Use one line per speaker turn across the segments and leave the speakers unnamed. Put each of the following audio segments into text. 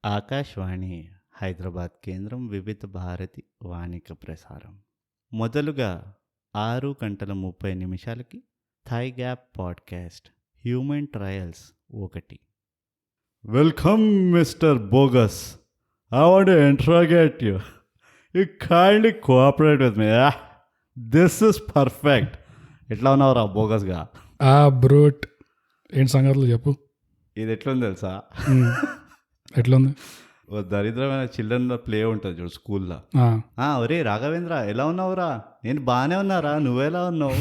ఆకాశవాణి హైదరాబాద్ కేంద్రం వివిధ భారతి వాణిక ప్రసారం. మొదలుగా 6:30 thigh gap podcast human trials 1. Welcome mister bogus. I want to interrogate you. You kindly cooperate with me. This is perfect. ఎట్లా ఉన్నావురా బోగస్గా?
Brute, ఏంటి సంగతులు చెప్పు.
ఇది ఎట్లుంది తెలుసా?
ఎట్లుంది?
ఓ దరిద్రమైన చిల్డ్రన్ ప్లే ఉంటుంది చూడు స్కూల్లో. ఒరే రాఘవేంద్ర ఎలా ఉన్నావురా? నేను బాగానే ఉన్నారా, నువ్వెలా ఉన్నావు?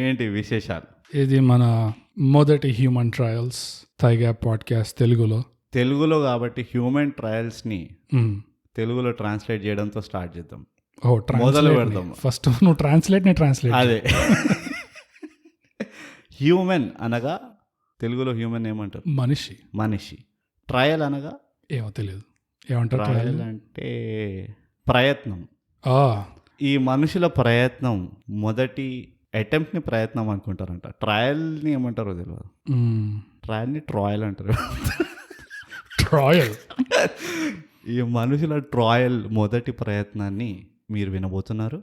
ఏంటి విశేషాలు?
ఇది మన మొదటి human trials thigh gap podcast తెలుగులో
కాబట్టి హ్యూమన్ ట్రయల్స్ని తెలుగులో ట్రాన్స్లేట్ చేయడంతో స్టార్ట్ చేద్దాం.
మొదలు పెడదాం. ఫస్ట్ నువ్వు ట్రాన్స్లేట్
అదే హ్యూమన్ అనగా తెలుగులో హ్యూమన్ ఏమంటారు? మనిషి. ట్రయల్ అనగా
ఏమో తెలియదు, ఏమంటారు?
ట్రయల్ అంటే ప్రయత్నం. ఈ మనుషుల ప్రయత్నం, మొదటి అటెంప్ట్ని ప్రయత్నం అనుకుంటారంట. ట్రయల్ని ఏమంటారో తెలియదు. ట్రయల్ని ట్రాయల్ అంటారు.
ట్రాయల్.
ఈ మనుషుల ట్రాయల్ మొదటి ప్రయత్నాన్ని మీరు వినబోతున్నారు.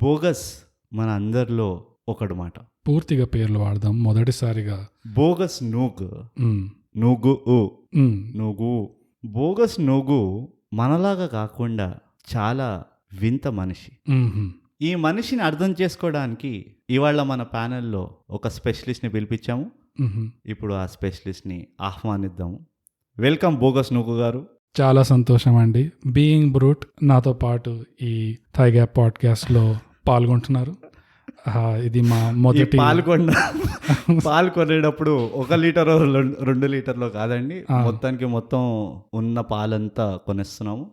బోగస్ మన అందరిలో ఒకడు మాట.
పూర్తిగా పేర్లు వాడదాం. మొదటిసారిగా
బోగస్ నూగు. బోగస్ నూగు మనలాగా కాకుండా చాలా వింత మనిషి. ఈ మనిషిని అర్థం చేసుకోవడానికి ఇవాళ మన ప్యానెల్లో ఒక స్పెషలిస్ట్ని పిలిపించాము. ఇప్పుడు ఆ స్పెషలిస్ట్ని ఆహ్వానిద్దాము. వెల్కమ్ బోగస్ నూగు గారు.
చాలా సంతోషం అండి. బీయింగ్ బ్రూట్ నాతో పాటు ఈ థై గ్యాప్ పాడ్కాస్ట్లో పాల్గొంటున్నారు. ఇది మా మొదటి
పాలు కొనేటప్పుడు 1 లీటర్ 2 లీటర్లో కాదండి, మొత్తం ఉన్న పాలంతా కొనేస్తున్నాము.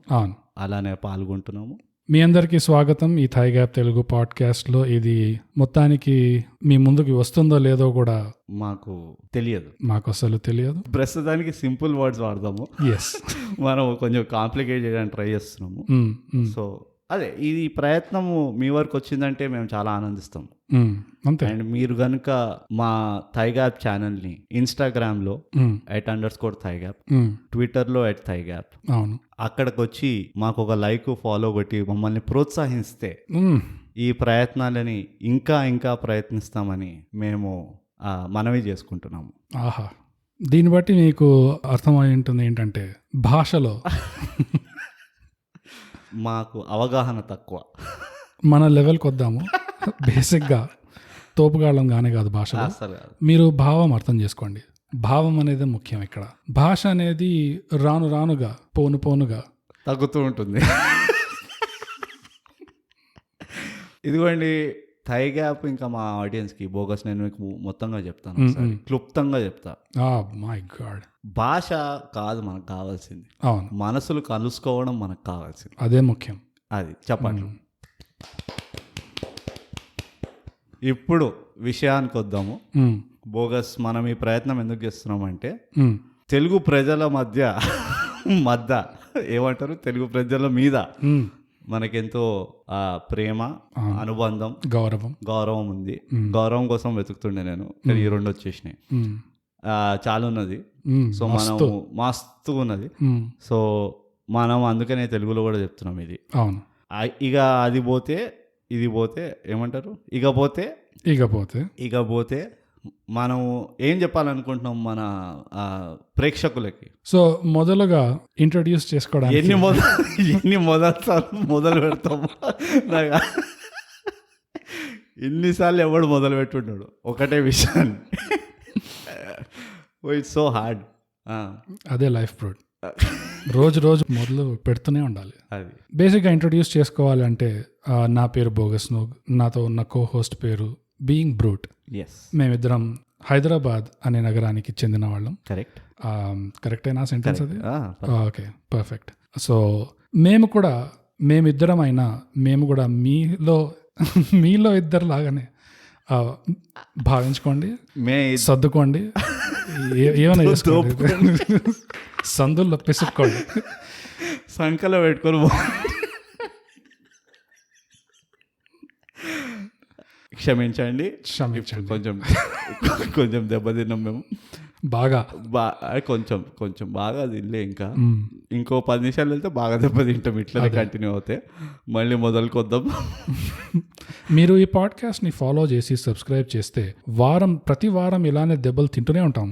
అలానే పాల్గొంటున్నాము.
మీ అందరికీ స్వాగతం ఈ థై గ్యాప్ తెలుగు పాడ్కాస్ట్లో. ఇది మొత్తానికి మీ ముందుకు వస్తుందో లేదో కూడా
మాకు అసలు తెలియదు. ప్రస్తుతానికి సింపుల్ వర్డ్స్ వాడదాము. మనం కొంచెం కాంప్లికేట్ చేయడానికి ట్రై చేస్తున్నాము. సో అదే ఈ ప్రయత్నము మీ వరకు వచ్చిందంటే మేము చాలా ఆనందిస్తాం. అండ్ మీరు కనుక మా థై గ్యాప్ ఛానల్ని ఇన్స్టాగ్రామ్లో @_thigap, ట్విట్టర్లో @thigap, అక్కడికి వచ్చి మాకు ఒక లైక్ ఫాలో కొట్టి మమ్మల్ని ప్రోత్సహిస్తే ఈ ప్రయత్నాలని ఇంకా ప్రయత్నిస్తామని మేము మనవి చేసుకుంటున్నాము.
ఆహా, దీన్ని బట్టి మీకు అర్థమై ఉంటుంది ఏంటంటే భాషలో
మాకు అవగాహన తక్కువ.
మన లెవెల్కి వద్దాము. బేసిక్గా తోపుగాళ్ళం గానే కాదు భాషలో. మీరు భావం అర్థం చేసుకోండి. భావం అనేది ముఖ్యం ఇక్కడ. భాష అనేది రానుగా పోనుగా
తగ్గుతూ ఉంటుంది. ఇదిగోండి థై గ్యాప్ ఇంకా మా ఆడియన్స్కి బోగస్ నేను మీకు మొత్తంగా చెప్తాను, క్లుప్తంగా చెప్తా.
మై గాడ్,
భాష కాదు మనకు కావాల్సింది, మనసులు కలుసుకోవడం మనకు కావాల్సింది.
అదే ముఖ్యం.
అది చెప్పండి. ఇప్పుడు విషయానికి వద్దాము. బోగస్, మనం ఈ ప్రయత్నం ఎందుకు చేస్తున్నామంటే తెలుగు ప్రజల మధ్య ఏమంటారు, తెలుగు ప్రజల మీద మనకెంతో ప్రేమ, అనుబంధం, గౌరవం ఉంది. గౌరవం కోసం వెతుకుతుండే నేను, కానీ ఈ 2 వచ్చేసినాయి. చాలా ఉన్నది. సో మనం మస్తు ఉన్నది. సో మనం అందుకనే తెలుగులో కూడా చెప్తున్నాం ఇది. ఇక అది పోతే ఇది పోతే ఏమంటారు, ఇకపోతే మనం ఏం చెప్పాలనుకుంటున్నాం మన ప్రేక్షకులకి.
సో మొదలుగా ఇంట్రడ్యూస్ చేసుకోవడానికి
ఎన్ని మొదలు పెడతాము. ఎన్నిసార్లు ఎవడు మొదలు పెట్టుంటాడు ఒకటే విషయాన్ని. It's so hard.
అదే లైఫ్ బ్రూట్. రోజు మొదలు పెడుతూనే ఉండాలి. అది బేసిక్గా ఇంట్రడ్యూస్ చేసుకోవాలంటే నా పేరు బోగస్ నూగ్, నాతో ఉన్న కో-హోస్ట్ పేరు బీయింగ్ బ్రూట్. మేమిద్దరం హైదరాబాద్ అనే నగరానికి చెందిన వాళ్ళం. కరెక్టేనా సెంటెన్స్ అది? Okay, perfect. సో మేమిద్దరం అయినా మేము కూడా మీలో ఇద్దరు లాగానే భావించుకోండి, సర్దుకోండి, ఏమైనా చేసుకోండి, సందుల్లో పిసుక్కోండి,
సంకలో పెట్టుకొని. క్షమించండి, కొంచెం దెబ్బతిన్నాం మేము.
బాగా
కొంచెం కొంచెం బాగా తినలే. ఇంకా ఇంకో 10 నిమిషాలు వెళ్తే బాగా దెబ్బతింటాం. ఇట్లనే కంటిన్యూ అవుతే మళ్ళీ మొదలుకొద్దాం.
మీరు ఈ పాడ్కాస్ట్ని ఫాలో చేసి సబ్స్క్రైబ్ చేస్తే ప్రతి వారం ఇలానే దెబ్బలు తింటూనే ఉంటాం.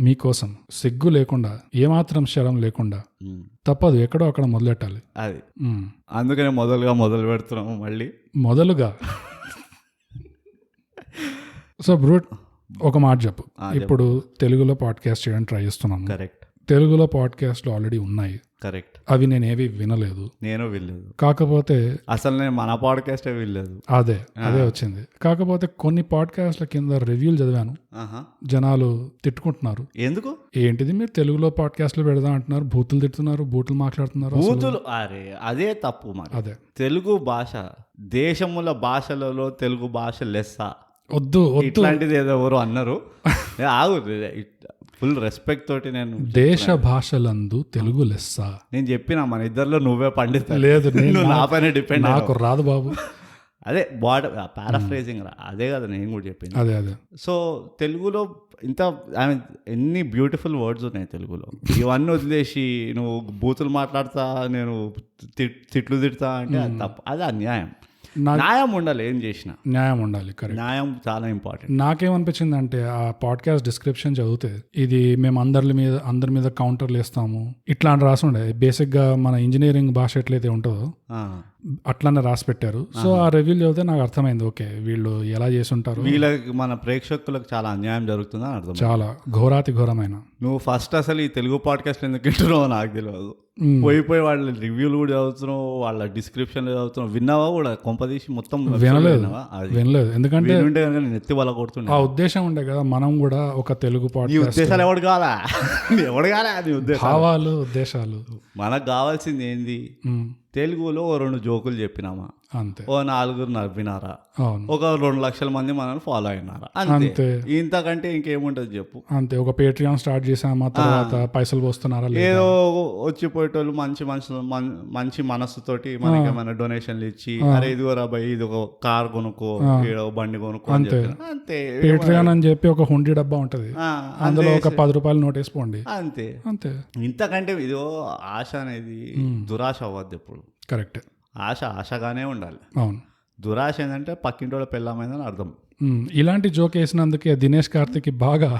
మీకోసం సిగ్గు లేకుండా, ఏమాత్రం శరం లేకుండా. తప్పదు, ఎక్కడో అక్కడ మొదలెట్టాలి.
అది అందుకనే మొదలు పెడుతున్నాము మళ్ళీ మొదలుగా.
సో బ్రూట్, ఒక మాట చెప్పు. ఇప్పుడు తెలుగులో పాడ్కాస్ట్ చేయడానికి ట్రై చేస్తున్నాము. కరెక్ట్. తెలుగులో పాడ్కాస్ట్లు ఆల్రెడీ ఉన్నాయి.
కరెక్ట్.
అవి నేనేవి వినలేదు.
నేను వినలేదు.
కాకపోతే
అసలు నేను మన పాడ్కాస్టే వినలేదు.
అదే వచ్చింది. కాకపోతే కొన్ని పాడ్కాస్ట్ల కింద రివ్యూలు చదివాను. జనాలు తిట్టుకుంటున్నారు.
ఎందుకు?
ఏంటిది మీరు తెలుగులో పాడ్కాస్ట్లు పెడదాం అంటున్నారు, బూతులు తిడుతున్నారు, బూతులు మాట్లాడుతున్నారు.
బూతులు అదే తప్పు. అదే తెలుగు భాష దేశముల భాషలలో తెలుగు భాష లెస్స.
వద్దు
ఇట్లాంటిది ఏదో ఎవరు అన్నారు. ఫుల్ రెస్పెక్ట్ తోటి నేను
దేశ భాషలందు తెలుగు లెస్స
నేను చెప్పిన మన ఇద్దరిలో నువ్వే పండిత.
లేదు,
నా పైన డిపెండ్.
నాకు రాదు బాబు.
అదే పారాఫ్రేజింగ్ అదే కదా నేను కూడా చెప్పింది.
అదే
సో తెలుగులో ఇంత ఎన్ని బ్యూటిఫుల్ వర్డ్స్ ఉన్నాయి తెలుగులో. ఇవన్నీ వదిలేసి నువ్వు బూతులు మాట్లాడతా, నేను తిట్లు తిడతా అంటే అది తప్పు. అది అన్యాయం. న్యాయం ఉండాలి. ఏం చేసినా
న్యాయం ఉండాలి. కరెక్ట్.
న్యాయం చాలా ఇంపార్టెంట్.
నాకేమనిపించింది అంటే ఆ పాడ్కాస్ట్ డిస్క్రిప్షన్ చదివితే ఇది మేము అందరి మీద కౌంటర్లు వేస్తాము ఇట్లా అని రాసి ఉండే. బేసిక్ గా మన ఇంజనీరింగ్ భాష ఎట్లయితే ఉంటుందో అట్లానే రాసి పెట్టారు. సో ఆ రివ్యూలు చదివితే నాకు అర్థమైంది, ఓకే వీళ్ళు ఎలా చేసి ఉంటారు.
వీళ్ళకి మన ప్రేక్షకులకు చాలా అన్యాయం జరుగుతుందని అర్థం.
చాలా ఘోరమైన.
నువ్వు ఫస్ట్ అసలు ఈ తెలుగు పాడ్కాస్ట్ ఎందుకు వింటున్నావు నాకు తెలియదు. పోయి వాళ్ళ రివ్యూలు కూడా చదువుతున్నావు, వాళ్ళ డిస్క్రిప్షన్లు చదువుతున్నావు. విన్నావా కూడా? కొంపదీసి మొత్తం
వినలేదు. ఎందుకంటే
నెత్తి వాళ్ళ కొడుతుండే.
ఆ ఉద్దేశం ఉండే కదా, మనం కూడా ఒక తెలుగు పాడ్కాస్ట్.
ఉద్దేశాలు ఎవడు కావాలా? ఎవడు కాలే అది
భావాలు, ఉద్దేశాలు.
మనకు కావాల్సింది ఏంది? తెలుగులో 2 జోకులు చెప్పినామా,
అంతే.
4 నవ్వినారా, ఒక 2 లక్షల మంది మనల్ని ఫాలో అయినారా, అంతే. ఇంతకంటే ఇంకేముంటది చెప్పు.
అంతే. ఒక పేట్రియాన్ స్టార్ట్ చేసామా, తర్వాత పైసలు పోస్తున్నారా,
ఏదో వచ్చిపోయేటోళ్ళు మంచి మనస్సుతోటి మనకి ఏమైనా డొనేషన్లు ఇచ్చి, అరే ఇదిగోరా భయ్ ఇది ఒక కార్ కొనుక్కో, బండి కొనుక్కో, అంతే.
పేట్రియాన్ అని చెప్పి ఒక హుండీ డబ్బా ఉంటది, అందులో ఒక 10 రూపాయలు నోట్ వేసుకోండి,
అంతే.
అంతే.
ఇంతకంటే ఇదో ఆశ అనేది దురాశ అవ్వద్దు ఎప్పుడు.
కరెక్ట్.
ఆశగానే ఉండాలి.
అవును.
దురాశ ఏంటంటే పక్కింటోళ్ళ పెళ్ళమైందని అర్థం.
ఇలాంటి జోక్ వేసినందుకే దినేష్ కార్తిక్ బాగా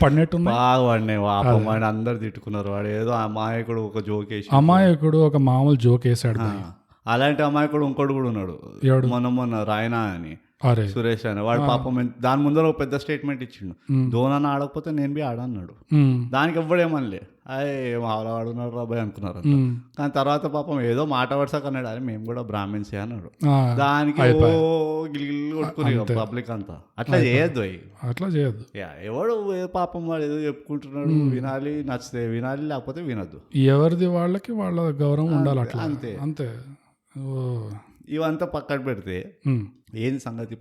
పడినట్టు.
బాగా పడినాయి. వాడు అందరు తిట్టుకున్నారు. వాడు ఏదో అమాయకుడు ఒక జోక్ వేసి,
అమాయకుడు ఒక మామూలు జోక్ వేసాడు.
అలాంటి అమాయకుడు ఇంకోటి కూడా ఉన్నాడు. మొన్న రాయనా అని సురేష్ అని, వాడు పాపం దాని ముందర ఒక పెద్ద స్టేట్మెంట్ ఇచ్చిండు, ధోనాన్ని ఆడకపోతే నేను బి ఆడన్నాడు. దానికి ఎవ్వడేమనలే, అలా ఆడున్నాడు రాబాయ్ అనుకున్నారు. కానీ తర్వాత పాపం ఏదో మాట వరుసకు అన్నాడు, అరే మేము కూడా బ్రాహ్మిన్స్ అన్నాడు. దానికి గిల్గిల్లు కొట్టుకుని పబ్లిక్ అంతా. అట్లా చేయొద్దు,
అట్లా చేయొద్దు.
ఎవడు పాపం వాడు ఏదో చెప్పుకుంటున్నాడు, వినాలి, నచ్చితే వినాలి, లేకపోతే వినొద్దు.
ఎవరిది వాళ్ళకి వాళ్ళ గౌరవం ఉండాలి. అట్లా అంతే అంతే.
ఇవంతా పక్కన పెడితే ఏంది సంగతి?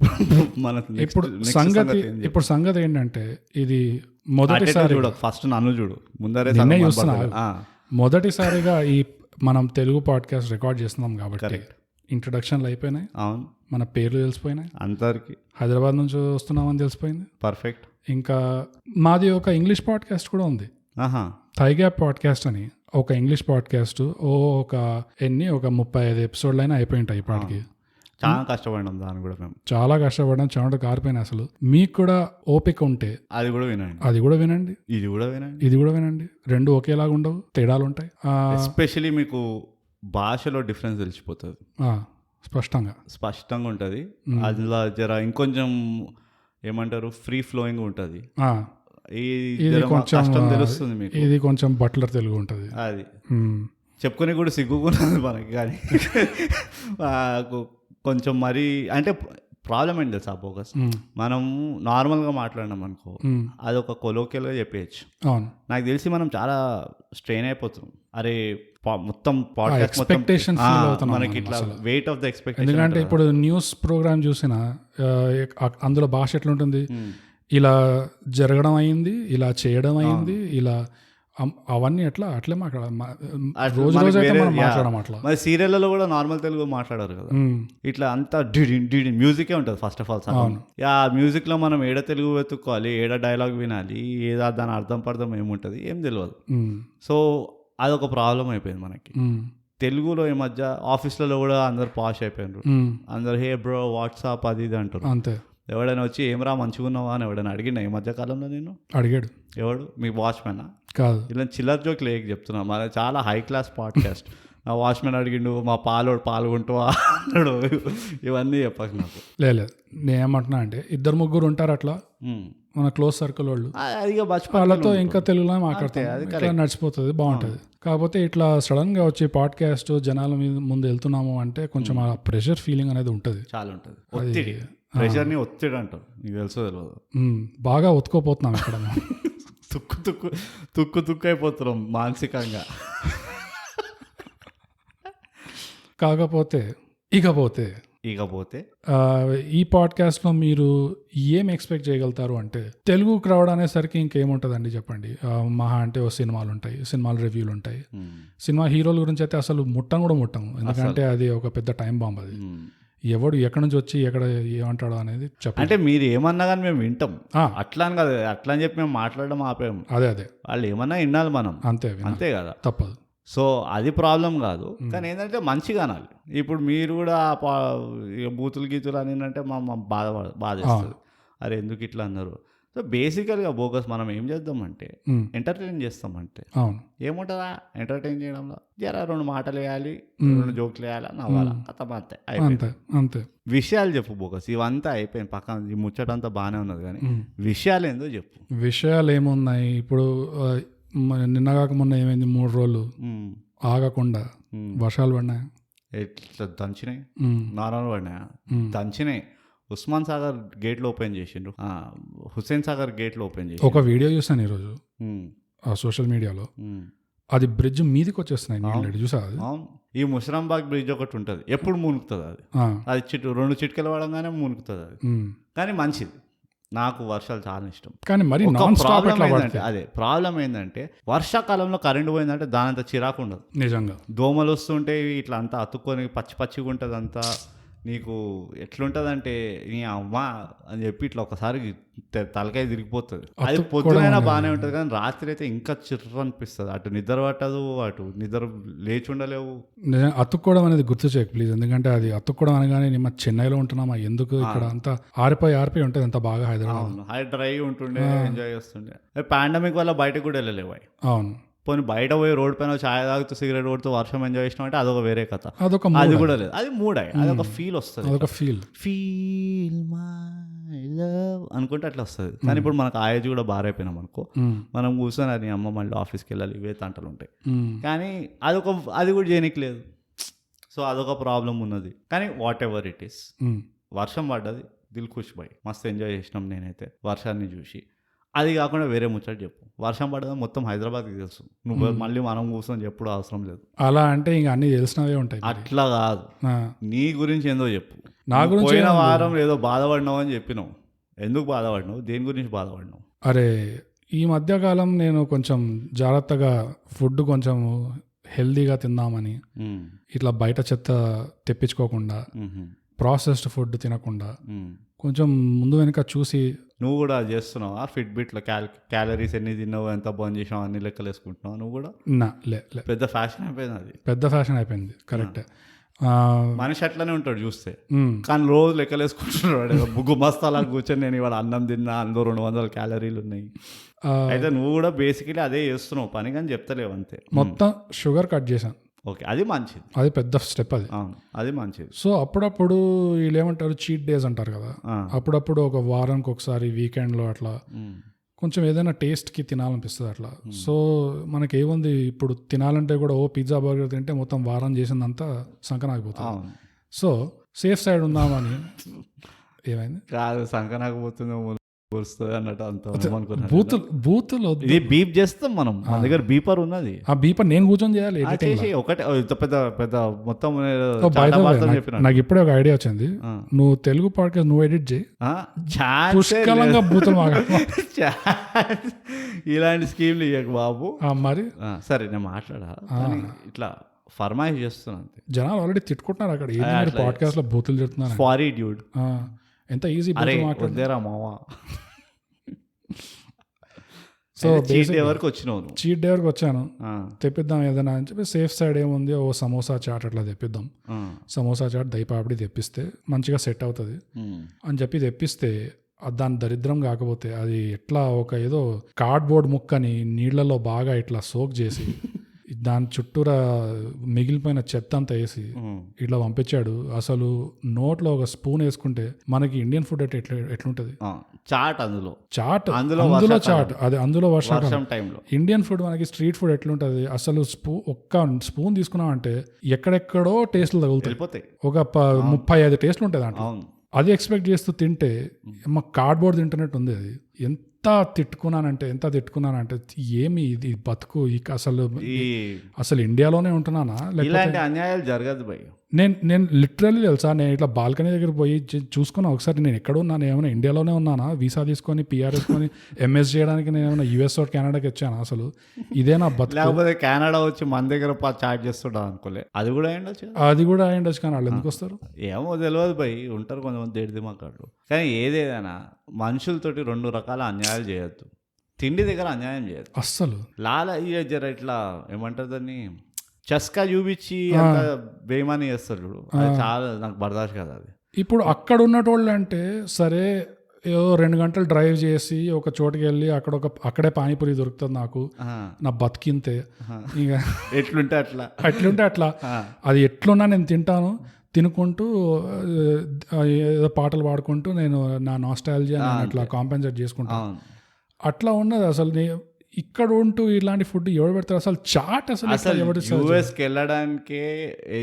ఇప్పుడు సంగతి ఏంటంటే, ఇది మొదటిసారి
ఫస్ట్ నన్ను చూడు, ముందరే
చూస్తున్నా. మొదటిసారిగా ఈ మనం తెలుగు పాడ్కాస్ట్ రికార్డ్ చేస్తున్నాం కాబట్టి ఇంట్రొడక్షన్లు అయిపోయినాయి. అవును. మన పేర్లు తెలిసిపోయినాయి అందరికి. హైదరాబాద్ నుంచి వస్తున్నామని తెలిసిపోయింది.
పర్ఫెక్ట్.
ఇంకా మాది ఒక ఇంగ్లీష్ పాడ్కాస్ట్ కూడా ఉంది, థైగ్యాప్ పాడ్కాస్ట్ అని. ఒక ఇంగ్లీష్ పాడ్కాస్ట్ ఒక 35 ఎపిసోడ్లు అయినా అయిపోయి ఉంటాయి ఇప్పటికి.
చాలా కష్టపడినాం దాన్ని కూడా మేము.
చాలా కష్టపడ్డాం, చెమట కారిపోయినా. అసలు మీకు కూడా ఓపిక ఉంటే
అది కూడా వినండి, ఇది
కూడా వినండి. 2 ఒకేలాగా ఉండవు, తేడాలు ఉంటాయి.
ఎస్పెషలీ మీకు భాషలో డిఫరెన్స్ తెలిసిపోతుంది స్పష్టంగా ఉంటుంది. అందులో జర ఇంకొంచెం ఏమంటారు, ఫ్రీ ఫ్లోయింగ్ ఉంటుంది.
ఇది కొంచెం తెలుస్తుంది మీకు. ఇది కొంచెం బట్లర్ తెలుగు ఉంటుంది.
అది చెప్పుకొని కూడా సిగ్గుకున్నది మనకి. కానీ కొంచెం మరి అంటే ప్రాబ్లం ఏంటి తెలుసా బోగస్, మనం నార్మల్గా మాట్లాడినాం అనుకో, అది ఒక కొలోకియల్గా చెప్పేయచ్చు. నాకు తెలిసి మనం చాలా స్ట్రెయిన్ అయిపోతున్నాం. అరే మొత్తం
ఎక్స్పెక్టేషన్
మనకి ఇట్లా వెయిట్ ఆఫ్ ద ఎక్స్పెక్టేషన్.
ఎందుకంటే ఇప్పుడు న్యూస్ ప్రోగ్రామ్ చూసినా అందులో భాష ఎట్లుంటుంది, ఇలా జరగడం అయింది, ఇలా చేయడం అయింది, ఇలా అవన్నీ అట్లే రోజు అయితే మనం మాట్లాడడం అట్లా.
మరి సీరియల్లో కూడా నార్మల్ తెలుగు మాట్లాడారు కదా, ఇట్లా అంతా డిడి మ్యూజికే ఉంటుంది ఫస్ట్ ఆఫ్ ఆల్. ఆ మ్యూజిక్ లో మనం ఏడ తెలుగు వెతుక్కోవాలి, ఏడ డైలాగ్ వినాలి, ఏదో దాని అర్థం ఏముంటది ఏం తెలియదు. సో అదొక ప్రాబ్లం అయిపోయింది మనకి తెలుగులో. ఈ మధ్య ఆఫీస్లలో కూడా అందరు పాష్ అయిపోయినారు, అందరు హే బ్రో వాట్సాప్ అది ఇది అంటారు.
అంతే.
ఎవడైనా వచ్చి ఏమరా మంచిగా ఉన్నావా అని ఎవడైనా అడిగినా ఈ మధ్య కాలంలో? నేను
అడిగాడు.
ఎవడు? మీ వాచ్మెన్
కాదు,
ఇలా చిల్లర్ జోక్ లేక చెప్తున్నా, మన చాలా హై క్లాస్ పాడ్కాస్ట్. నా వాచ్మెన్ అడిగిండు మా పాల్గొంటావా అన్నాడు. ఇవన్నీ చెప్పక నాకు.
లేదు నేను ఏమంటున్నా అంటే 2-3 ఉంటారు అట్లా మన క్లోజ్ సర్కిల్ వాళ్ళు, వాళ్ళతో ఇంకా తెలుగులో మాట్లాడతారు, నడిచిపోతుంది, బాగుంటుంది. కాకపోతే ఇట్లా సడన్ గా వచ్చి పాడ్కాస్ట్ జనాల మీద ముందు వెళ్తున్నాము అంటే కొంచెం ఆ ప్రెషర్ ఫీలింగ్ అనేది ఉంటుంది,
చాలా ఉంటుంది. ఒత్తిడి, ప్రెషర్ని ఒత్తిడి అంటారు, నీకు తెలుసో తెలియదు.
బాగా ఒత్తుకోపోతున్నాం ఇక్కడ.
తుక్కు అయిపోతున్నాం మానసికంగా.
ఇకపోతే ఈ పాడ్కాస్ట్ లో మీరు ఏం ఎక్స్పెక్ట్ చేయగలుగుతారు అంటే, తెలుగుకి రావడం అనేసరికి ఇంకేముంటదండి చెప్పండి. మహా అంటే సినిమాలు ఉంటాయి, సినిమాల రివ్యూలు ఉంటాయి. సినిమా హీరోల గురించి అయితే అసలు ముట్టము, ఎందుకంటే అది ఒక పెద్ద టైం బాంబ్. అది ఎవడు ఎక్కడి నుంచి వచ్చి ఎక్కడ ఏమంటాడో అనేది చెప్పండి.
అంటే మీరు ఏమన్నా కానీ మేము వింటాం, అట్లా అని కదా, అట్లా అని చెప్పి మేము మాట్లాడడం ఆపేము.
అదే వాళ్ళు
ఏమన్నా వినాలి మనం, అంతే కదా,
తప్పదు.
సో అది ప్రాబ్లం కాదు, కానీ ఏంటంటే మంచిగా అనాలి. ఇప్పుడు మీరు కూడా బూతులు గీతులు అని అంటే మా బాధేస్తుంది, అరే ఎందుకు ఇట్లా అన్నారు. సో బేసికల్గా బోగస్ మనం ఏం చేద్దామంటే ఎంటర్టైన్ చేస్తామంటే, ఏముంటుందా ఎంటర్టైన్ చేయడంలో, జర 2 మాటలు వేయాలి, 2 జోక్లు వేయాలి, నవ్వాలా, అంతే. విషయాలు చెప్పు బోగస్, ఇవంతా అయిపోయింది పక్కన, ఈ ముచ్చటంతా బాగానే ఉన్నది, కానీ విషయాలు ఏందో చెప్పు.
విషయాలు ఏమున్నాయి ఇప్పుడు? నిన్న కాక మొన్న ఏమైంది, 3 రోజులు ఆగకుండా వర్షాలు పడినాయి,
ఎట్లా దంచినాయి, నార్మల్ పడినాయా, దంచినాయి. ఉస్మాన్ సాగర్ గేట్లు ఓపెన్ చేసిండ్రు, హుస్సేన్ సాగర్ గేట్లు ఓపెన్ చేసి
ఒక వీడియో చూసాను ఈరోజు సోషల్ మీడియాలో. అది బ్రిడ్జ్ మీదకి వచ్చేస్తున్నాయి నీళ్ళు, చూసా?
అవును, ఈ ముషరాంబాగ్ బ్రిడ్జ్ ఒకటి ఉంటుంది, ఎప్పుడు మునుకుతుంది అది 2 చిట్కలు పడంగానే మునుకుతుంది అది. కానీ మంచిది, నాకు వర్షాలు చాలా ఇష్టం.
కానీ మరి
అదే ప్రాబ్లం ఏంటంటే, వర్షాకాలంలో కరెంట్ పోయిందంటే దానంత చిరాకు ఉండదు
నిజంగా.
దోమలు వస్తుంటే ఇట్లా అంతా అతుక్కొని పచ్చిగా ఉంటుంది అంతా. నీకు ఎట్లుంటుందంటే నీ అమ్మ అని చెప్పి ఇట్లా ఒకసారి తలకాయ తిరిగిపోతుంది. అది పొద్దునైనా బాగానే ఉంటుంది, కానీ రాత్రి అయితే ఇంకా చిర్ర అనిపిస్తుంది. అటు నిద్ర పట్టదు, అటు నిద్ర లేచి ఉండలేవు.
అతుక్కోవడం అనేది గుర్తు చేయకు ప్లీజ్, ఎందుకంటే అది అతుక్కోవడం అనగానే మేము చెన్నైలో ఉంటున్నామా, ఎందుకు ఇక్కడ అంతా ఆరిపోయి ఉంటుంది, అంత బాగా హైదరాబాద్
డ్రై ఉంటుండే, ఎంజాయ్ చేస్తుండే. పాండమిక్ వల్ల బయటకు కూడా వెళ్ళలేవు.
అవును,
పోనీ బయట పోయి రోడ్ పైన ఛాయ్ తాగుతూ సిగరెట్ కొడుతూ వర్షం ఎంజాయ్ చేసినాం అంటే అదొక వేరే కథ, అది కూడా లేదు. అది అదొక ఫీల్ వస్తుంది, ఫీల్ మై లవ్ అనుకుంటే అట్లా వస్తుంది. కానీ ఇప్పుడు మనకు ఆ ఏజ్ కూడా బాగా అయిపోయినాం అనుకో, మనం కూర్చొని అది అమ్మ మళ్ళీ ఆఫీస్కి వెళ్ళాలి, ఇవే తంటలు ఉంటాయి. కానీ అది కూడా చేయనికి లేదు. సో అదొక ప్రాబ్లం ఉన్నది. కానీ వాట్ ఎవర్ ఇట్ ఈస్, వర్షం పడ్డది, దిల్ ఖుష్ బాయ్, మస్తు ఎంజాయ్ చేసినాం నేనైతే వర్షాన్ని చూసి. అది కాకుండా వేరే ముచ్చట చెప్పు, వర్షం పడదా మొత్తం హైదరాబాద్కి తెలుసు, నువ్వు మళ్ళీ మనం కూర్చొని చెప్పుడు అవసరం లేదు.
అలా అంటే ఇంకా అన్ని తెలిసినవే ఉంటాయి.
అట్లా కాదు, నీ గురించి ఏందో చెప్పు. నా గురించి పోయిన వారం ఏదో బాధపడినావు అని చెప్పినావు, ఎందుకు బాధపడినావు, దేని గురించి బాధపడినావు?
అరే ఈ మధ్యకాలం నేను కొంచెం జాగ్రత్తగా ఫుడ్ కొంచెం హెల్దీగా తిందామని, ఇట్లా బయట చెత్త తెప్పించుకోకుండా, ప్రాసెస్డ్ ఫుడ్ తినకుండా, కొంచెం ముందు వెనక చూసి.
నువ్వు కూడా చేస్తున్నావు ఫిట్బిట్లో క్యాలరీస్ ఎన్ని తిన్నావు, ఎంత బంద్ చేసినావు, అన్ని లెక్కలు వేసుకుంటున్నావు నువ్వు కూడా? పెద్ద ఫ్యాషన్ అయిపోయింది అది,
పెద్ద ఫ్యాషన్ అయిపోయింది. కరెక్టే,
మనిషి అట్లనే ఉంటాడు చూస్తే, కానీ రోజు లెక్కలు వేసుకుంటున్నాడు. గుమస్తాలా కూర్చొని నేను ఇవాళ అన్నం తిన్నా, అందులో 200 క్యాలరీలు ఉన్నాయి. అయితే నువ్వు కూడా బేసికలీ అదే చేస్తున్నావు పని, కానీ చెప్తలేవు అంతే.
మొత్తం షుగర్ కట్ చేశాను.
ఓకే, అది మంచిది,
అది పెద్ద స్టెప్ అది.
అది మంచిది.
సో అప్పుడప్పుడు వీళ్ళు ఏమంటారు, చీట్ డేస్ అంటారు కదా, అప్పుడప్పుడు ఒక వారానికి ఒకసారి వీకెండ్లో అట్లా కొంచెం ఏదైనా టేస్ట్కి తినాలనిపిస్తుంది అట్లా. సో మనకి ఏముంది ఇప్పుడు తినాలంటే కూడా పిజ్జా బర్గర్ తింటే మొత్తం వారం చేసిందంతా సంకనాగిపోతుంది. సో సేఫ్ సైడ్ ఉందామని. ఏమైంది?
కాదు, సంకనాగిపోతుందేమో. వస్తుంది అన్నట్టు అంత
బూతులు
ఇది బీప్ చేస్తాం మనం, మన దగ్గర బీపర్ ఉన్నది.
ఆ బీపర్ నేను కూర్చొని చేయాలి
ఒకటే పెద్ద పెద్ద మొత్తం.
నాకు ఇప్పుడే ఒక ఐడియా వచ్చింది, నువ్వు తెలుగు పాడ్కాస్ట్ నువ్వు ఎడిట్ చేయి, పుష్కలంగా బూతులు
ఇలాంటి స్కీమ్లు ఇవ్వకు బాబు.
మరి
సరే నేను మాట్లాడా, ఇట్లా ఫర్మాయిష్ చేస్తున్నాను అంతే.
జనాలు ఆల్రెడీ తిట్టుకుంటున్నారు అక్కడ పాడ్కాస్ట్ లో బూతులు చెప్తున్నారు.
సారీ డ్యూడ్,
ఎంత ఈజీ
మాట్లాడదేరా మావా.
సో
చీట్ డే వరకు వచ్చినావు,
చీట్ డే వరకు వచ్చాను, తెప్పిద్దాం ఏదైనా అని చెప్పి సేఫ్ సైడ్ ఏముంది, ఓ సమోసా చాట్ అట్లా తెప్పిద్దాం, సమోసా చాట్ దహి పాపడి తెప్పిస్తే మంచిగా సెట్ అవుతుంది అని చెప్పి తెప్పిస్తే దాని దరిద్రం కాకపోతే అది ఎట్లా ఒక ఏదో కార్డ్బోర్డ్ ముక్కని నీళ్లలో బాగా ఇట్లా సోక్ చేసి దాని చుట్టూరా మిగిలిపోయిన చెత్త అంతా వేసి ఇట్లా పంపించాడు. అసలు నోట్లో ఒక స్పూన్ వేసుకుంటే మనకి ఇండియన్ ఫుడ్ అంటే ఎట్లుంటది,
చాట్
అందులో చాట్, అది అందులో వర్షం టైంలో ఇండియన్ ఫుడ్ మనకి స్ట్రీట్ ఫుడ్ ఎట్లుంటది, అసలు ఒక్క స్పూన్ తీసుకున్నాం అంటే ఎక్కడెక్కడో టేస్ట్లు తగులుతాయి, ఒక 35 టేస్ట్లు ఉంటాయి దాంట్లో. అది ఎక్స్పెక్ట్ చేస్తూ తింటే కార్డ్బోర్డ్ తింటున్నట్టు ఉంది. అది ఎంత తిట్టుకున్నానంటే ఏమి ఇది బతుకు, అసలు ఇండియాలోనే ఉంటున్నానా,
లేకపోతే అన్యాయాలు జరగదు భయ్.
నేను లిటరల్లీ తెలుసా, నేను ఇట్లా బాల్కనీ దగ్గర పోయి చూసుకున్నా ఒకసారి, నేను ఎక్కడ ఉన్నాను, ఏమైనా ఇండియాలోనే ఉన్నానా, వీసా తీసుకొని పిఆర్ తీసుకొని ఎంఎస్ చేయడానికి నేను ఏమైనా యూఎస్ కెనడాకి వచ్చాను, అసలు ఇదే నా బతుకు.
లేకపోతే కెనడా వచ్చి మన దగ్గర చాట్ చేస్తుంటా అనుకోలే, అది కూడా
అయ్యిండొచ్చు కానీ వాళ్ళు ఎందుకు వస్తారు
ఏమో తెలియదు భయ్, ఉంటారు కొంతమంది దేడిది మాట్లాడు. కానీ ఏదేదైనా మనుషులతోటి 2 రకాల అన్యాయాలు చేయొద్దు. తిండి దగ్గర అన్యాయం చేయొద్దు అస్సలు. జర ఇట్లా ఏమంటారు దాన్ని చస్కా చూపించి అంత బేమాని చేస్తాడు, చాలా నాకు బర్దాష్ కదా అది.
ఇప్పుడు అక్కడ ఉన్నటోళ్ళు అంటే సరే, ఏదో 2 గంటలు డ్రైవ్ చేసి ఒక చోటుకి వెళ్ళి అక్కడే పానీపూరి దొరుకుతుంది నాకు, నా బతికింతే, ఇక
ఎట్లుంటే
అట్లా అది ఎట్లున్నా నేను తింటాను, తినుకుంటూ ఏదో పాటలు పాడుకుంటూ నేను నా నాస్టాల్జియా అట్లా కాంపెన్సేట్ చేసుకుంటాను. అట్లా ఉన్నది అసలు. ఇక్కడ ఉంటూ ఇలాంటి ఫుడ్ ఎవరు పెడతారు అసలు? చాట్ అసలు
యూఎస్కి వెళ్ళడానికే,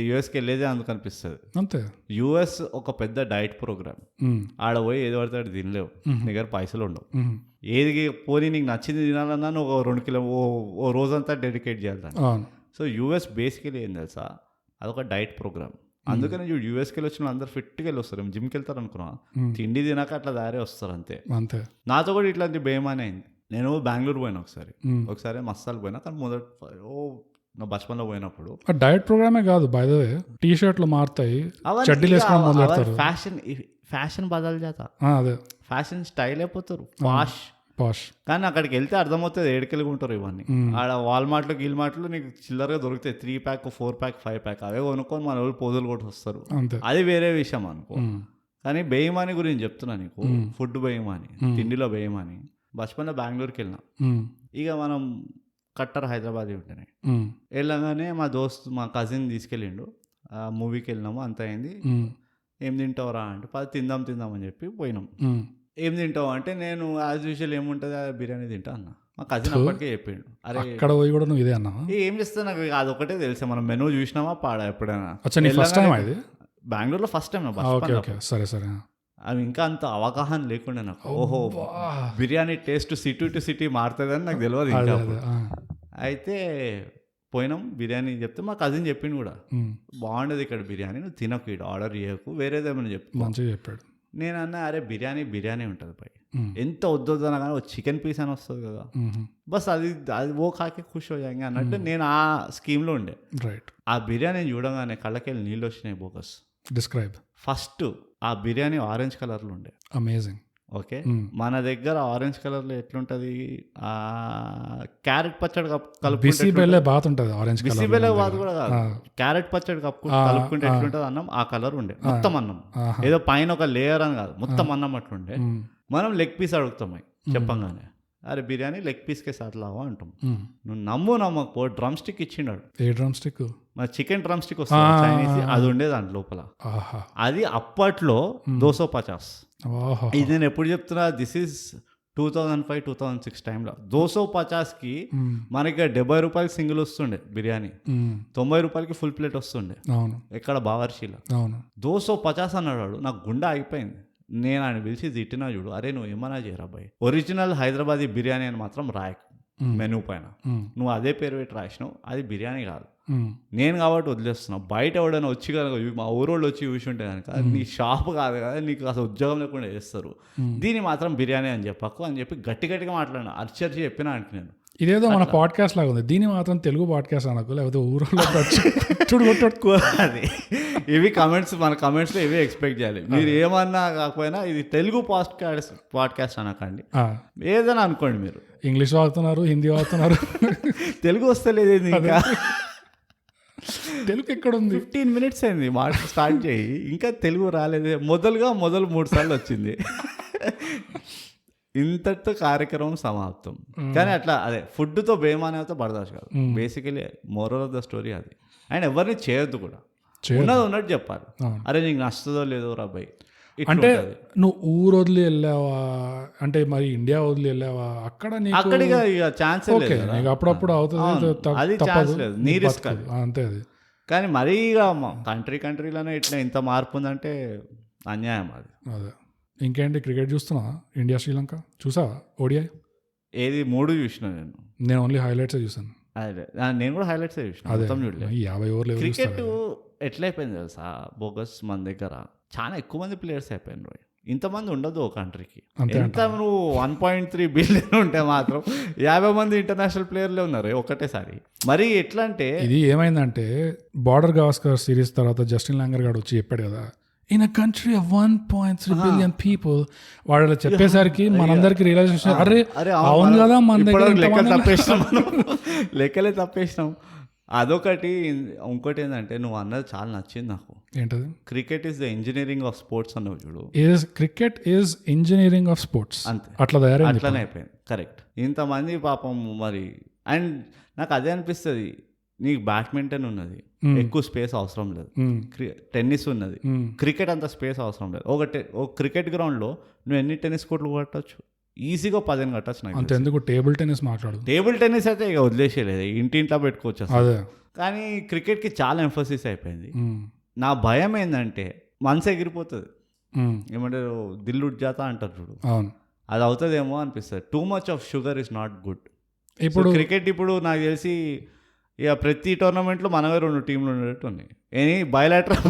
యూఎస్కి వెళ్ళేదే అందుకు అనిపిస్తుంది
అంతే.
యూఎస్ ఒక పెద్ద డైట్ ప్రోగ్రామ్, ఆడ పోయి ఏది పడతాడు తినలేవు, నీ దగ్గర పైసలు ఉండవు, ఏది పోనీ నీకు నచ్చింది తినాలన్నా నువ్వు 2 కిలో ఓ రోజంతా డెడికేట్ చేయాలి. సో యూఎస్ బేసికలీ ఏం తెలుసా, అదొక డైట్ ప్రోగ్రామ్. అందుకని యూఎస్కి వెళ్ళి వచ్చిన అందరు ఫిట్గా వెళ్ళి వస్తారు. జిమ్కి వెళ్తారు అనుకున్నా, తిండి తినాక అట్లా దారే వస్తారు అంతే. నాతో కూడా ఇట్లాంటి భయమానే అయింది. నేను బెంగళూరు పోయినా ఒకసారి మస్తాలు పోయినా, కానీ నా బచ్పన్లో పోయినప్పుడు
డైట్ ప్రోగ్రామే కాదు బై ద వే, టీ షర్ట్లు మారుతాయి, చెడ్డీలు వేసుకోవడం మొదలెడతారు,
ఫ్యాషన్ బదలు చేత,
అదే
ఫ్యాషన్ స్టైల్ అయిపోతారు, పాష్. కానీ అక్కడికి వెళ్తే అర్థమవుతుంది ఏడుకెళ్ళి ఉంటారు ఇవన్నీ. ఆడ వాల్మార్ట్లో గీల్మార్ట్లో నీకు చిల్లరగా దొరుకుతాయి 3 ప్యాక్ 4 ప్యాక్ 5 ప్యాక్ అవే కొనుక్కొని మన వాళ్ళు పోజులు కొట్టి వస్తారు, అది వేరే విషయం అనుకో. కానీ బేయిమాని గురించి చెప్తున్నా నీకు, ఫుడ్ బేయిమాని, తిండిలో బేయిమాని. బచ్పన్లో బెంగళూరుకి వెళ్ళినా, ఇక మనం కట్టర్ హైదరాబాద్ ఉంటేనే వెళ్ళగానే మా కజిన్ తీసుకెళ్ళిండు, మూవీకి వెళ్ళినాము, అంత అయింది. ఏం తింటావురా అంటే, తిందాం అని చెప్పి పోయినాం. ఏం తింటావు అంటే, నేను యాజ్ యూజువల్ ఏముంటుంది బిర్యానీ తింటా అన్న. మా కజిన్ అప్పటికే చెప్పిండు, అరే
అక్కడ పోయి కూడా నువ్వు ఇదే అన్నా,
ఏం చేస్తా నాకు అదొకటే తెలుసా, మనం మెనూ చూసినామా పాడా ఎప్పుడైనా. బెంగళూరులో ఫస్ట్ టైం
సరే,
అవి ఇంకా అంత అవగాహన లేకుండా నాకు, ఓహో biryani taste city to city మారుతుందని నాకు తెలియదు ఇంకా. అయితే పోయినాం, బిర్యానీ చెప్తే మా కజిన్ చెప్పిండు కూడా, బాగుండదు ఇక్కడ బిర్యానీ, నువ్వు తినకు, ఇక్కడ ఆర్డర్ చేయకు, వేరేదేమని
చెప్పాడు.
నేను అన్నా, అరే బిర్యానీ ఉంటుంది పై, ఎంత వద్దొద్దనా కానీ చికెన్ పీస్ అని వస్తుంది కదా, బస్ అది ఓ కాకి ఖుషి అయ్యాక అన్నట్టు నేను ఆ స్కీమ్లో ఉండే.
రైట్.
ఆ బిర్యానీ చూడగానే కళ్ళకెళ్ళి నీళ్ళు వచ్చినాయి బోకస్.
డిస్క్రైబ్.
ఫస్ట్ ఆ బిర్యానీ ఆరెంజ్ కలర్లో ఉండే.
అమేజింగ్.
ఓకే, మన దగ్గర ఆరెంజ్ కలర్లో ఎట్లుంటుంది, క్యారెట్ పచ్చడి
బిసిబెల్లే బాత్ ఉంటుంది, ఆరెంజ్
బిసిబెల్లే బాత్ కూడా కాదు, క్యారెట్ పచ్చడి కలుపుకుంటే ఎట్లుంటుంది అన్నం, ఆ కలర్ ఉండే మొత్తం అన్నం. ఏదో పైన ఒక లేయర్ అని కాదు, మొత్తం అన్నం అట్లుండే. మనం లెగ్ పీస్ అడుగుతాం చెప్పంగానే, అరే బిర్యానీ లెగ్ పీస్కే సాట్లావా అంటాం. నువ్వు నమ్మకపో డ్రమ్ స్టిక్ ఇచ్చిండాడు.
ఏ డ్రమ్ స్టిక్?
మన చికెన్ డ్రమ్ స్టిక్ వస్తుంది చైనీస్, అది ఉండే దాంట్ లోపల. అది అప్పట్లో 250. ఇది నేను ఎప్పుడు చెప్తున్నా, దిస్ ఈజ్ 2005-2006 టైంలో 250కి మనకి 70 రూపాయలు సింగిల్ వస్తుండే బిర్యానీ, 90 రూపాయలకి ఫుల్ ప్లేట్ వస్తుండే ఎక్కడ బావర్షీలో. 250 అన్నాడు, నాకు గుండె ఆగిపోయింది. నేను ఆయన పిలిచి తిట్టినా చూడు, అరే నువ్వు ఏమన్నా చేయరా బాయ్, ఒరిజినల్ హైదరాబాదీ బిర్యానీ అని మాత్రం రాయకు మెనూ పైన. నువ్వు అదే పేరు పెట్టి రాసినావు, అది బిర్యానీ కాదు. నేను కాబట్టి వదిలేస్తున్నావు. బయట ఎవడైనా వచ్చి కనుక మా ఊరోళ్ళు వచ్చి చూసి ఉంటే కనుక నీ షాప్ కాదు కదా, నీకు అసలు ఉద్యోగం లేకుండా చేస్తారు, దీన్ని మాత్రం బిర్యానీ అని చెప్పకు అని చెప్పి గట్టిగా మాట్లాడినా, అరిచి చెప్పినా అంటే నేను.
ఇదేదో మన పాడ్కాస్ట్ లాగా ఉంది, దీన్ని మాత్రం తెలుగు పాడ్కాస్ట్ అనకు, లేకపోతే ఊరోళ్ళు
అది ఇవి కమెంట్స్, మన కమెంట్స్లో ఇవే ఎక్స్పెక్ట్ చేయాలి. మీరు ఏమన్నా కాకపోయినా ఇది తెలుగు పాడ్కాస్ట్ అనకండి, ఏదైనా అనుకోండి. మీరు
ఇంగ్లీష్ వాడుతున్నారు, హిందీ వాడుతున్నారు,
తెలుగు వస్తలేదు ఇంకా.
తెలుగు ఎక్కడ ఉంది?
15 minutes అయింది మాట స్టార్ట్ చేయి, ఇంకా తెలుగు రాలేదే. మొదలు 3 సార్లు వచ్చింది. ఇంతటితో కార్యక్రమం సమాప్తం. కానీ అట్లా అదే ఫుడ్తో బేమానేతో బర్దాష్ కాదు, basically moral of the story అది. అండ్ ఎవరిని చేయొద్దు కూడా, ఉన్నది ఉన్నట్టు చెప్పాలి. అరే నీకు నచ్చుతుందో లేదో రాబాయ్.
అంటే నువ్వు ఊరు వదిలి వెళ్ళావా అంటే, మరి ఇండియా వదిలి వెళ్ళావా, అక్కడ
అక్కడిగా ఇక ఛాన్స్ లేదు,
అప్పుడప్పుడు అవుతుంది,
అది ఛాన్స్ లేదు, నీ రిస్క్ అది
అంతే. అది
కానీ మరీ ఇక కంట్రీలోనే ఇట్లా ఇంత మార్పు ఉందంటే అన్యాయం అది.
అదే. ఇంకేంటి, క్రికెట్ చూస్తున్నా? ఇండియా శ్రీలంక చూసావా? ఓడిఐ
ఏది 3 చూసిన
నేను ఓన్లీ హైలైట్స్ చూసాను.
అదే నేను కూడా హైలైట్స్ చూసిన, మొత్తం చూడలేదు.
50 ఓవర్లు.
క్రికెట్ ఎట్లయిపోయింది తెలుసా బోగస్, మన దగ్గర చాలా ఎక్కువ మంది ప్లేయర్స్ అయిపోయినారు. ఇంతమంది ఉండదు ఒక కంట్రీకి. ఎంత నువ్వు 1.3 బిలియన్ ఉంటే మాత్రం 50 మంది ఇంటర్నేషనల్ ప్లేయర్లే ఉన్నారు ఒకటేసారి. మరి ఎట్లా అంటే
ఇది ఏమైందంటే, బార్డర్ గవాస్కర్ సిరీస్ తర్వాత జస్టిన్ లాంగర్ గారు వచ్చి చెప్పాడు కదా, in a country of 1.3 billion people, వాళ్ళు చెప్పేసరికి మనందరికి రియలైజేషన్, అరే అవును కదా, మన దగ్గర
లెక్కలే తప్పేసినాం. అదొకటి. ఇంకోటి ఏంటంటే, నువ్వు అన్నది చాలా నచ్చింది నాకు.
ఏంటది?
Cricket is the engineering of sports అన్నావు చూడు.
Cricket is engineering of sports, అంతే. అట్లనే
అయిపోయింది. కరెక్ట్. ఇంతమంది పాపం మరి. అండ్ నాకు అదే అనిపిస్తుంది, నీకు బ్యాడ్మింటన్ ఉన్నది, ఎక్కువ స్పేస్ అవసరం లేదు. టెన్నిస్ ఉన్నది, క్రికెట్ అంత స్పేస్ అవసరం లేదు. ఒక క్రికెట్ గ్రౌండ్లో నువ్వు ఎన్ని టెన్నిస్ కోర్టులు కట్టచ్చు? ఈజీగా 15 కట్టచ్చు. నాకు
అంతెందుకు టేబుల్ టెన్నిస్ మాట్లాడు.
టేబుల్ టెన్నిస్ అయితే ఇక వదిలేసేయలేదు, ఇంటింట్లో పెట్టుకోవచ్చు అదే. కానీ క్రికెట్కి చాలా ఎంఫోసిస్ అయిపోయింది. నా భయం ఏంటంటే మనసు ఎగిరిపోతుంది, ఏమంటారు దిల్ ఉడ్ జాతా అంటారు చూడు, అది అవుతుందేమో అనిపిస్తుంది. Too much of sugar is not good. ఇప్పుడు క్రికెట్ ఇప్పుడు నాకు తెలిసి ఇక ప్రతి టోర్నమెంట్లో మనమే 2 టీంలు ఉండేట్టు ఉన్నాయి. Bilateral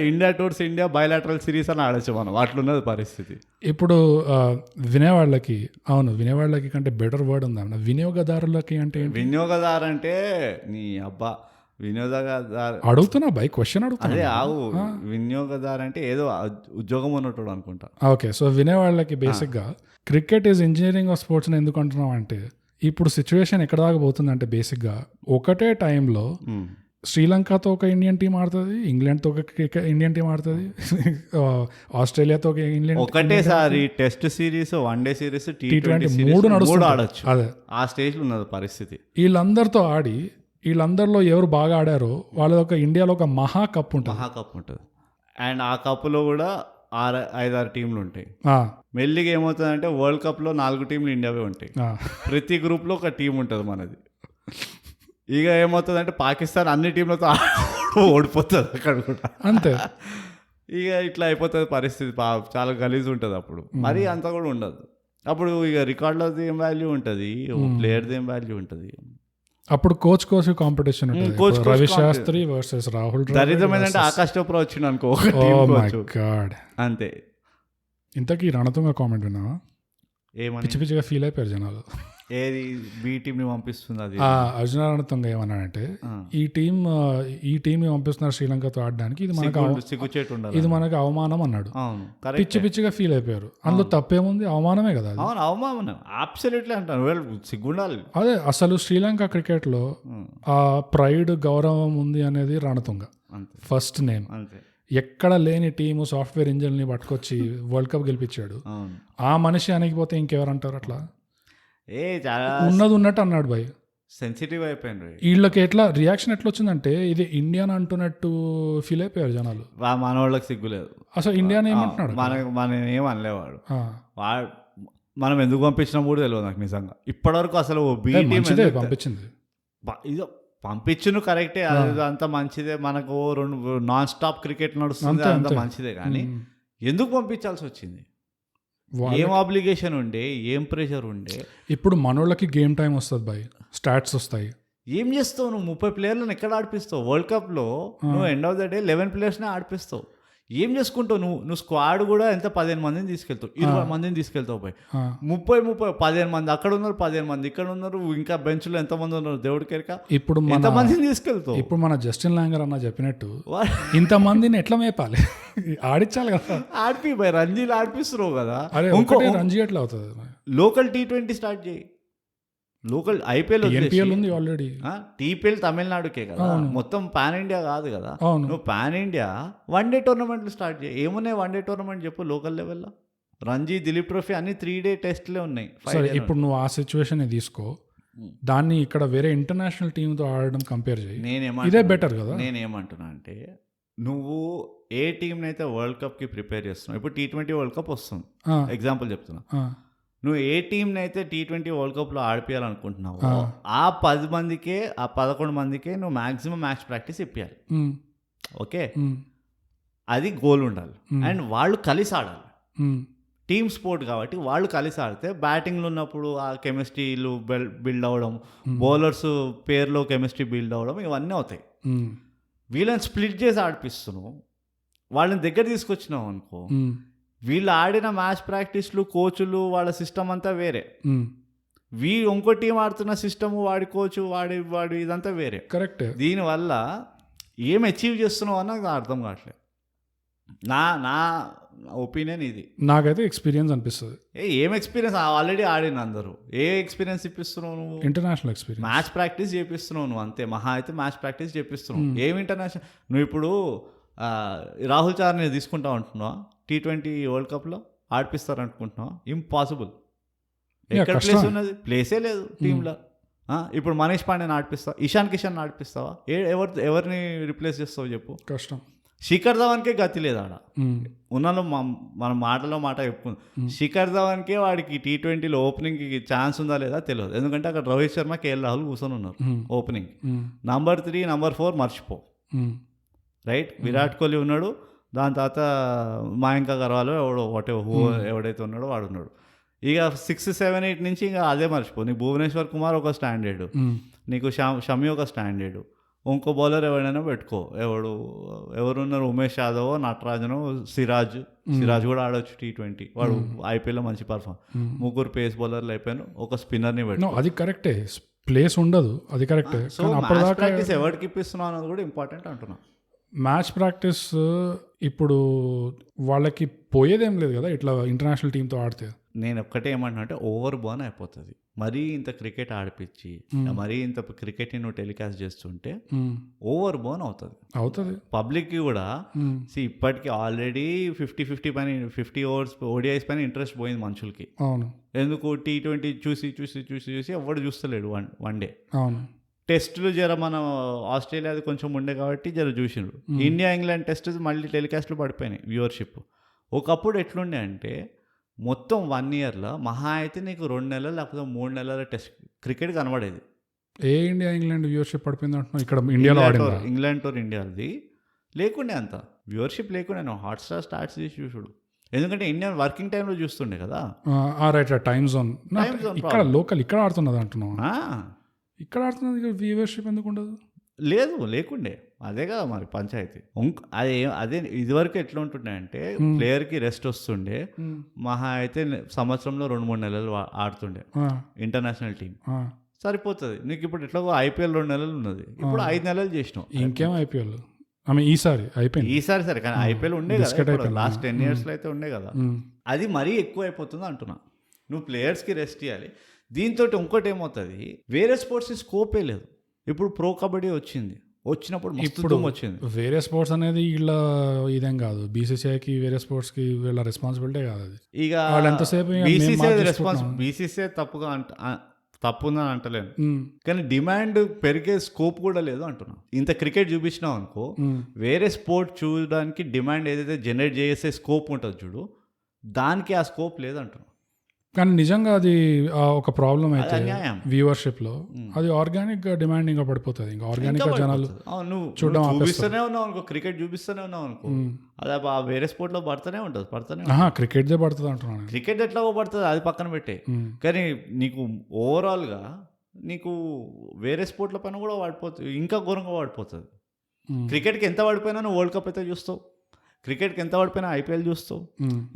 India tours India bilateral series అని ఆడచ్చు మనం, అట్లున్నది పరిస్థితి ఇప్పుడు.
వినేవాళ్ళకి కంటే బెటర్ వర్డ్ ఉందా, వినియోగదారులకి అంటే?
వినియోగదారు అంటే నీ అబ్బా, వినియోగదారు
అడుగుతున్నా బై క్వశ్చన్ అడుగుతున్నా.
అదే వినియోగదారు అంటే ఏదో ఉద్యోగం ఉన్నట్టు అనుకుంటా.
ఓకే, సో వినేవాళ్ళకి బేసిక్గా cricket is engineering of sports అని ఎందుకు అంటున్నాం అంటే, ఇప్పుడు సిచ్యువేషన్ ఎక్కడ దాకా పోతుందంటే, బేసిక్గా ఒకటే టైంలో శ్రీలంకతో ఒక ఇండియన్ టీం ఆడుతుంది, ఇంగ్లాండ్తో ఒక ఇండియన్ టీం ఆడుతుంది, ఆస్ట్రేలియాతో ఒక ఇండియన్,
ఒకటేసారి test series, one day series, T20
3 ఆడొచ్చు.
అదే ఆ స్టేజ్లో ఉన్నది పరిస్థితి.
వీళ్ళందరితో ఆడి, వీళ్ళందరిలో ఎవరు బాగా ఆడారో వాళ్ళది ఒక ఇండియాలో ఒక మహాకప్ ఉంటుంది.
అండ్ ఆ కప్లో కూడా 5-6 టీంలు ఉంటాయి. మెల్లిగా ఏమవుతుందంటే వరల్డ్ కప్లో 4 టీంలు ఇండియావే ఉంటాయి. ప్రతి గ్రూప్లో ఒక టీం ఉంటుంది మనది. ఇక ఏమవుతుందంటే పాకిస్తాన్ అన్ని టీంలతో ఓడిపోతుంది అక్కడ కూడా, అంతే. ఇక ఇట్లా అయిపోతుంది పరిస్థితి. చాలా గలీజ్ ఉంటుంది అప్పుడు. మరీ అంతా కూడా ఉండదు అప్పుడు. ఇక రికార్డులది ఏం వాల్యూ ఉంటుంది, ప్లేయర్ది ఏం వాల్యూ ఉంటుంది.
అప్పుడు కోచ్ కాంపిటీషన్ ఉంటుంది, రవి శాస్త్రి వర్సెస్ రాహుల్.
దరిద్రమైందంటే ఆకాష్ చోప్రా వచ్చింది అనుకో, అంతే.
ఇంతకీ రణతుంగ కామెంట్ విన్నావా? పిచ్చి పిచ్చిగా ఫీల్ అయిపోయారు జనాలు.
ఏది బి టీంని పంపిస్తుంది అది.
అర్జున రణతుంగ ఏమన్నాడంటే, ఈ టీం పంపిస్తున్నారు శ్రీలంకతో ఆడడానికి, ఇది మనకు అవమానం అన్నాడు. పిచ్చి పిచ్చిగా ఫీల్ అయిపోయారు. అందులో తప్పేముంది, అవమానమే కదా.
అవమానం అబ్సల్యూట్లీ అంటాను, సిగ్గుండాలి.
అదే అసలు శ్రీలంక క్రికెట్ లో ఆ ప్రైడ్, గౌరవం ఉంది అనేది రణతుంగ ఫస్ట్ నేమ్. ఎక్కడ లేని టీము సాఫ్ట్వేర్ ఇంజనీర్ని పట్టుకొచ్చి వరల్డ్ కప్ గెలిపించాడు. ఆ మనిషి అనిగిపోతే ఇంకెవరంటారు? అట్లా ఉన్నది ఉన్నట్టు అన్నాడు భయ్.
సెన్సిటివ్ అయిపోయింది.
వీళ్ళకి ఎట్లా రియాక్షన్ ఎట్లా వచ్చిందంటే, ఇది ఇండియన్ అంటున్నట్టు ఫీల్ అయిపోయారు జనాలు.
మన వాళ్ళకి సిగ్గులేదు
అసలు. ఇండియాని ఏమంటున్నాడు,
మన ఏం అనలేవాడు. మనం ఎందుకు పంపించినా కూడా తెలియదు నాకు నిజంగా ఇప్పటివరకు. అసలు
పంపించింది
ఇదో పంపించును కరెక్టే, అది అంత మంచిదే. మనకు 2 నాన్ స్టాప్ క్రికెట్ నడుస్తుంది, అంత మంచిదే. కానీ ఎందుకు పంపించాల్సి వచ్చింది? ఏం ఆబ్లిగేషన్ ఉండే, ఏం ప్రెషర్ ఉండే?
ఇప్పుడు మనోళ్ళకి గేమ్ టైం వస్తుంది బాయ్, స్టాట్స్ వస్తాయి.
ఏం చేస్తావు నువ్వు? 30 ప్లేయర్లను ఎక్కడ ఆడిపిస్తావు? వరల్డ్ కప్లో నువ్వు ఎండ్ ఆఫ్ ద డే 11 ప్లేయర్స్నే ఆడిపిస్తావు. ఏం చేసుకుంటావు నువ్వు స్క్వాడ్ కూడా ఎంత 15 మందిని తీసుకెళ్తావు, 20 మందిని తీసుకెళ్తావు పోయి. 30 15 మంది అక్కడ ఉన్నారు, 15 మంది ఇక్కడ ఉన్నారు, ఇంకా బెంచ్లో ఎంతమంది ఉన్నారు దేవుడికి ఎరక.
ఇప్పుడు
ఎంతమందిని తీసుకెళ్తావు?
ఇప్పుడు మన జస్టిన్ లాంగర్ అన్న చెప్పినట్టు ఇంతమందిని ఎట్లా మేపాలి? ఆడించాలి కదా.
ఆడిపి బై రంజీలు ఆడిపిస్తున్నావు కదా.
ఇంకోటి రంజీ ఎట్లా అవుతుంది?
లోకల్ T20 స్టార్ట్ చేయి. లోకల్ ఐపీఎల్
ఉంది ఆల్రెడీ.
టీపీఎల్ తమిళనాడుకే కదా, మొత్తం పాన్ ఇండియా కాదు కదా. నువ్వు పాన్ ఇండియా వన్డే టోర్నమెంట్లు స్టార్ట్ చేయి. ఏమున్నాయి వన్డే టోర్నమెంట్ చెప్పు లోకల్ లెవెల్లో? రంజీ, దిలీప్ ట్రోఫీ అన్ని 3-day టెస్ట్లే ఉన్నాయి.
ఇప్పుడు నువ్వు ఆ సిచ్యువేషన్ తీసుకో, దాన్ని ఇక్కడ వేరే ఇంటర్నేషనల్ టీంతో ఆడడం కంపేర్ చేయి. ఇదే బెటర్ కదా.
నేనేమంటున్నా అంటే, నువ్వు ఏ టీంనైతే వరల్డ్ కప్కి ప్రిపేర్ చేస్తున్నావు, ఇప్పుడు T20 వరల్డ్ కప్ వస్తుంది, ఎగ్జాంపుల్ చెప్తున్నా. నువ్వు ఏ టీంని అయితే T20 వరల్డ్ కప్లో ఆడిపియాలనుకుంటున్నావు, ఆ 10 మందికే, ఆ 11 మందికే నువ్వు మ్యాక్సిమం మ్యాచ్ ప్రాక్టీస్ ఇప్పించాలి. ఓకే, అది గోల్ ఉండాలి. అండ్ వాళ్ళు కలిసి ఆడాలి. టీమ్ స్పోర్ట్ కాబట్టి వాళ్ళు కలిసి ఆడితే బ్యాటింగ్లో ఉన్నప్పుడు ఆ కెమిస్ట్రీలు బిల్డ్ అవ్వడం, బౌలర్స్ పేర్లో కెమిస్ట్రీ బిల్డ్ అవ్వడం, ఇవన్నీ అవుతాయి. వీళ్ళని స్ప్లిట్ చేసి ఆడిపిస్తున్నావు, వాళ్ళని దగ్గర తీసుకొచ్చినావు అనుకో, వీళ్ళు ఆడిన మ్యాచ్ ప్రాక్టీస్లు, కోచ్లు, వాళ్ళ సిస్టమ్ అంతా వేరే. ఇంకో టీం ఆడుతున్న సిస్టమ్, వాడి కోచ్, వాడి ఇదంతా వేరే.
కరెక్ట్.
దీనివల్ల ఏం అచీవ్ చేస్తున్నావు అన్న నాకు అర్థం కావట్లేదు. నా ఒపీనియన్ ఇది.
నాకైతే ఎక్స్పీరియన్స్ అనిపిస్తుంది.
ఏం ఎక్స్పీరియన్స్? ఆల్రెడీ ఆడిన అందరూ. ఏ ఎక్స్పీరియన్స్ ఇప్పిస్తున్నావు నువ్వు?
International experience.
మ్యాచ్ ప్రాక్టీస్ చేపిస్తున్నావు నువ్వు, అంతే. మహా అయితే మ్యాచ్ ప్రాక్టీస్ చేపిస్తున్నావు. ఏం ఇంటర్నేషనల్? నువ్వు ఇప్పుడు రాహుల్ చార్ని తీసుకుంటావు అంటున్నావా? T20 వరల్డ్ కప్లో ఆడిపిస్తారు అనుకుంటున్నావా? ఇంపాసిబుల్. ఎక్కడ ప్లేస్ ఉన్నది? ప్లేసే లేదు టీంలో. ఇప్పుడు మనీష్ పాండేని ఆడిపిస్తావా? ఇషాన్ కిషన్ ఆడిపిస్తావా? ఎవరిని రిప్లేస్ చేస్తావు చెప్పు?
కష్టం.
శిఖర్ ధవన్కే గతి లేదు ఆడ. ఉన్నాలో మన మాటలో మాట చెప్పుకుంది. శిఖర్ ధవన్కే వాడికి T20లో ఓపెనింగ్కి ఛాన్స్ ఉందా లేదా తెలియదు. ఎందుకంటే అక్కడ రోహిత్ శర్మ, KL రాహుల్ కూర్చొని ఉన్నారు ఓపెనింగ్. నంబర్ 3, నంబర్ 4 మర్చిపో. రైట్, విరాట్ కోహ్లీ ఉన్నాడు, దాని తర్వాత మయాంక్ అగర్వాల్ ఎవడైతే ఉన్నాడో వాడు ఉన్నాడు. ఇక 6, 7, 8 నుంచి ఇంకా అదే మర్చిపో. నీకు భువనేశ్వర్ కుమార్ ఒక స్టాండర్డ్, నీకు షమి ఒక స్టాండర్డ్, ఇంకో బౌలర్ ఎవరైనా పెట్టుకో. ఎవరున్నారు? ఉమేష్ యాదవ్, నటరాజను, సిరాజ్ కూడా ఆడొచ్చు T20. వాడు ఐపీఎల్లో మంచి పర్ఫార్మ్. 3 పేస్ బౌలర్లు అయిపోయాను, ఒక స్పిన్నర్ని పెట్టు.
అది కరెక్టే, ప్లేస్ ఉండదు, అది కరెక్టే.
ప్రాక్టీస్ ఎవరికి ఇప్పిస్తున్నావు అన్నది కూడా ఇంపార్టెంట్ అంటున్నా.
మ్యాచ్ ప్రాక్టీస్ ఇప్పుడు వాళ్ళకి పోయేదేం లేదు కదా ఇట్లా ఇంటర్నేషనల్ టీంతో ఆడితే.
నేను ఒక్కటే ఏమంటున్నా అంటే, ఓవర్ బర్న్ అయిపోతుంది. మరీ ఇంత క్రికెట్ ఆడిపించి, మరీ ఇంత క్రికెట్ని నువ్వు టెలికాస్ట్ చేస్తుంటే ఓవర్ బర్న్ అవుతుంది. పబ్లిక్కి కూడా ఇప్పటికీ ఆల్రెడీ 50 పైన 50 ఓవర్స్ ODIs పైన ఇంట్రెస్ట్ పోయింది మనుషులకి.
అవును.
ఎందుకు? T20 చూసి ఎవడు చూస్తలేడు వన్ డే.
అవును.
టెస్టులు జర మన ఆస్ట్రేలియాది కొంచెం ఉండే కాబట్టి జర చూసిండ్రు. ఇండియా ఇంగ్లాండ్ టెస్ట్ మళ్ళీ టెలికాస్ట్లు పడిపోయినాయి వ్యూవర్షిప్. ఒకప్పుడు ఎట్లుండే అంటే, మొత్తం 1 yearలో మహా అయితే నీకు 2 నెలలు లేకపోతే 3 నెలల టెస్ట్ క్రికెట్ కనబడేది.
ఏ ఇండియా ఇంగ్లాండ్ వ్యూవర్షిప్ పడిపోయింది అంటున్నావు? ఇక్కడ ఇండియాలో
ఇంగ్లాండ్ టూర్ ఇండియాది లేకుండే, అంత వ్యూవర్షిప్ లేకుండే. నువ్వు హాట్స్టార్ స్టార్ట్స్ చేసి చూసుడు. ఎందుకంటే ఇండియా వర్కింగ్ టైంలో చూస్తుండే కదా.
Right, time zone. ఇక్కడ లోకల్ ఇక్కడ ఆడుతున్నది అంటున్నావు? ఇక్కడ ఆడుతున్నది వ్యూవర్షిప్ ఎందుకు ఉండదు?
లేకుండే. అదే కదా మరి పంచాయతీ. అదే ఇదివరకు ఎట్లా ఉంటుండే అంటే, ప్లేయర్కి రెస్ట్ వస్తుండే. మహా అయితే సంవత్సరంలో 2-3 నెలలు ఆడుతుండే ఇంటర్నేషనల్ టీం, సరిపోతుంది నీకు. ఇప్పుడు ఎట్లా IPL 2 నెలలు ఉన్నది, ఇప్పుడు 5 నెలలు చేసినావు.
ఇంకేం IPL ఈసారి అయిపోయింది.
ఈసారి సరే, కానీ IPL ఉండే కదా లాస్ట్ 10 yearsలో అయితే ఉండే కదా. అది మరీ ఎక్కువ అయిపోతుంది అంటున్నా. నువ్వు ప్లేయర్స్కి రెస్ట్ ఇవ్వాలి. దీంతో ఇంకోటి ఏమవుతుంది, వేరే స్పోర్ట్స్ స్కోపే లేదు. ఇప్పుడు ప్రో కబడ్డీ వచ్చినప్పుడు వచ్చింది.
వేరే స్పోర్ట్స్ అనేది వీళ్ళ ఇదేం కాదు, BCCIకి వేరే స్పోర్ట్స్కి వీళ్ళ రెస్పాన్సిబిలిటీ కాదు అది.
ఇక ఎంతసేపు BCCI తప్పుందని అంటలేను, కానీ డిమాండ్ పెరిగే స్కోప్ కూడా లేదు అంటున్నా. ఇంత క్రికెట్ చూపించినావు అనుకో, వేరే స్పోర్ట్ చూడడానికి డిమాండ్ ఏదైతే జనరేట్ చేసే స్కోప్ ఉంటుంది చూడు, దానికి ఆ స్కోప్ లేదంటున్నా.
కానీ నిజంగా అది ఒక ప్రాబ్లం
అది
అయితే
అన్యాయం.
వ్యూవర్షిప్ లో అది ఆర్గానిక్ గా డిమాండింగ్ గా పడిపోతుంది. ఇంకా ఆర్గానిక్ గా జనాలు
నువ్వు
చూడడం
చూపిస్తూనే ఉన్నావు అనుకో, క్రికెట్ చూపిస్తూనే ఉన్నావు అనుకో, అదే వేరే స్పోర్ట్ లో పడుతూనే ఉంటుంది.
క్రికెట్ దే పడుతుంది అంటున్నాను.
క్రికెట్ ఎట్లా పడుతుంది అది పక్కన పెట్టే, కానీ నీకు ఓవరాల్ గా నీకు వేరే స్పోర్ట్ల పైన కూడా పడిపోతుంది, ఇంకా ఘోరంగా పడిపోతుంది. క్రికెట్కి ఎంత పడిపోయినా నువ్వు వరల్డ్ కప్ అయితే చూస్తావు, క్రికెట్కి ఎంత పడిపోయినా ఐపీఎల్ చూస్తావు,